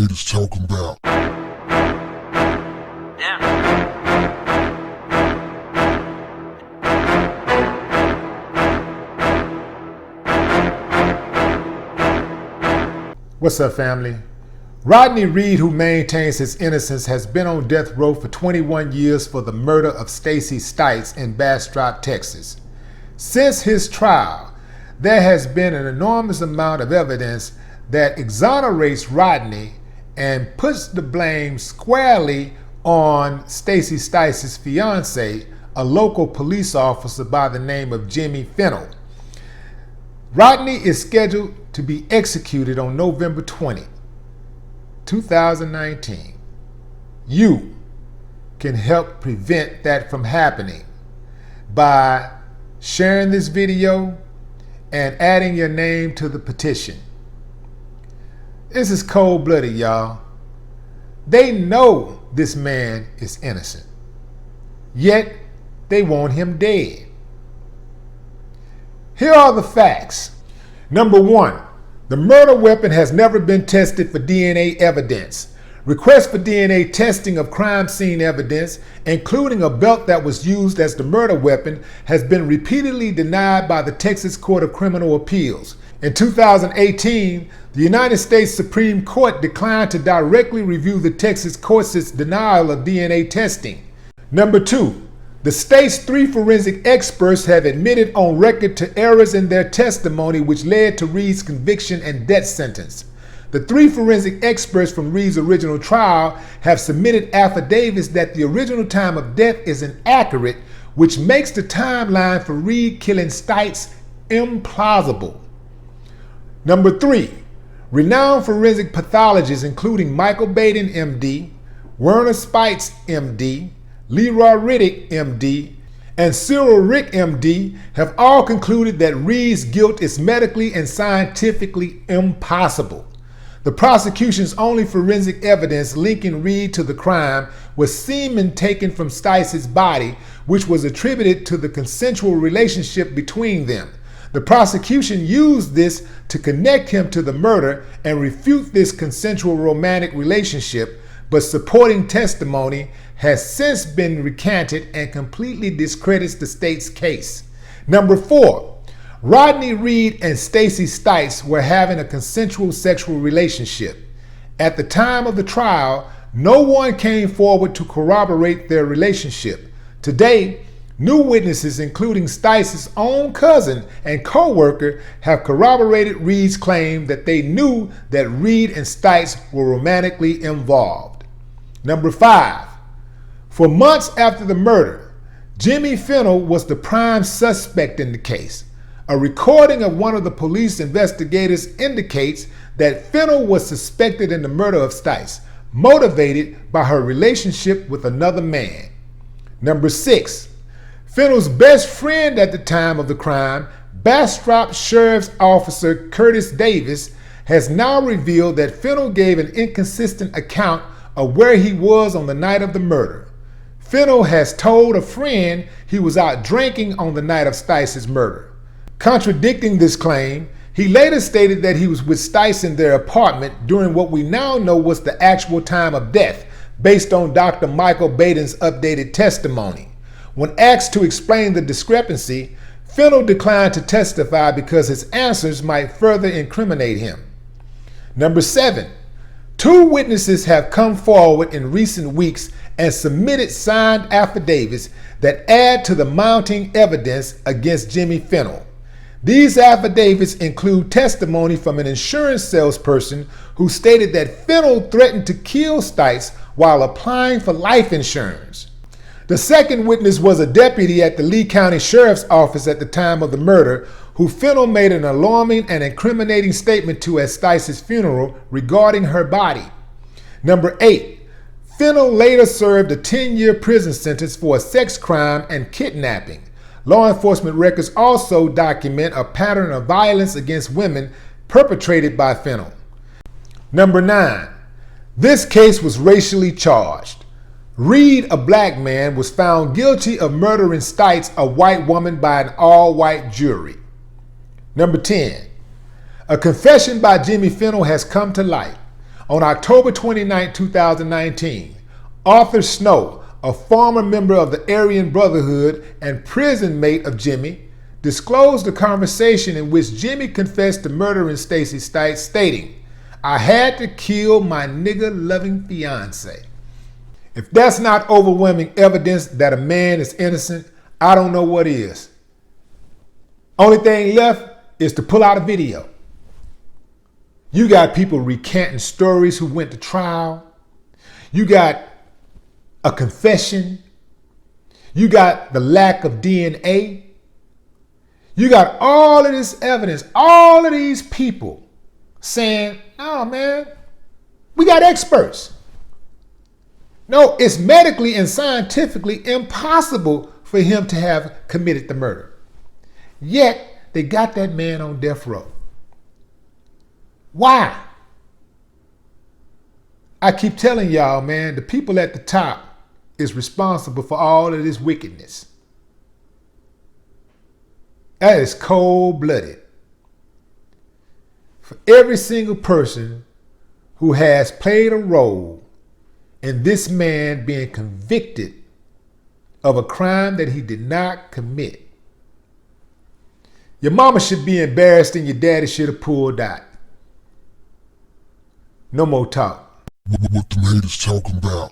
haters talking about. What's up, family? Rodney Reed, who maintains his innocence, has been on death row for 21 years for the murder of Stacey Stites in Bastrop, Texas. Since his trial, there has been an enormous amount of evidence that exonerates Rodney and puts the blame squarely on Stacey Stites' fiance, a local police officer by the name of Jimmy Fennell. Rodney is scheduled to be executed on November 20, 2019. You can help prevent that from happening by sharing this video and adding your name to the petition. This is cold-blooded, y'all. They know this man is innocent, yet they want him dead. Here are the facts. Number 1, the murder weapon has never been tested for DNA evidence. Requests for DNA testing of crime scene evidence, including a belt that was used as the murder weapon, has been repeatedly denied by the Texas Court of Criminal Appeals. In 2018, the United States Supreme Court declined to directly review the Texas court's denial of DNA testing. Number 2, the state's 3 forensic experts have admitted on record to errors in their testimony which led to Reed's conviction and death sentence. The 3 forensic experts from Reed's original trial have submitted affidavits that the original time of death is inaccurate, which makes the timeline for Reed killing Stites implausible. Number 3, renowned forensic pathologists including Michael Baden, MD, Werner Spites, MD, Leroy Riddick, MD, and Cyril Rick, MD, have all concluded that Reed's guilt is medically and scientifically impossible. The prosecution's only forensic evidence linking Reed to the crime was semen taken from Stites' body, which was attributed to the consensual relationship between them. The prosecution used this to connect him to the murder and refute this consensual romantic relationship, but supporting testimony has since been recanted and completely discredits the state's case. Number 4, Rodney Reed and Stacey Stites were having a consensual sexual relationship. At the time of the trial, no one came forward to corroborate their relationship. Today, new witnesses, including Stites' own cousin and co-worker, have corroborated Reed's claim that they knew that Reed and Stites were romantically involved. Number 5, for months after the murder, Jimmy Fennell was the prime suspect in the case. A recording of one of the police investigators indicates that Fennell was suspected in the murder of Stites, motivated by her relationship with another man. Number 6, Fennell's best friend at the time of the crime, Bastrop Sheriff's Officer Curtis Davis, has now revealed that Fennell gave an inconsistent account of where he was on the night of the murder. Fennell has told a friend he was out drinking on the night of Stites' murder. Contradicting this claim, he later stated that he was with Stites in their apartment during what we now know was the actual time of death, based on Dr. Michael Baden's updated testimony. When asked to explain the discrepancy, Fennell declined to testify because his answers might further incriminate him. Number 7, 2 witnesses have come forward in recent weeks and submitted signed affidavits that add to the mounting evidence against Jimmy Fennell. These affidavits include testimony from an insurance salesperson who stated that Fennell threatened to kill Stites while applying for life insurance. The second witness was a deputy at the Lee County Sheriff's Office at the time of the murder, who Fennell made an alarming and incriminating statement to at Stites' funeral regarding her body. Number 8, Fennell later served a 10-year prison sentence for a sex crime and kidnapping. Law enforcement records also document a pattern of violence against women perpetrated by Fennell. Number 9, this case was racially charged. Reed, a black man, was found guilty of murdering Stites, a white woman, by an all-white jury. Number 10, a confession by Jimmy Fennell has come to light. On October 29, 2019, Arthur Snow, a former member of the Aryan Brotherhood and prison mate of Jimmy, disclosed a conversation in which Jimmy confessed to murdering Stacey Stites, stating, "I had to kill my nigga-loving fiance." If that's not overwhelming evidence that a man is innocent, I don't know what is. Only thing left is to pull out a video. You got people recanting stories who went to trial. You got a confession. You got the lack of DNA. You got all of this evidence, all of these people saying, "Oh man, we got experts." No, it's medically and scientifically impossible for him to have committed the murder. Yet, they got that man on death row. Why? I keep telling y'all, man, the people at the top is responsible for all of this wickedness. That is cold-blooded. For every single person who has played a role in this man being convicted of a crime that he did not commit, your mama should be embarrassed and your daddy should have pulled out. No more talk. What the haters talking about?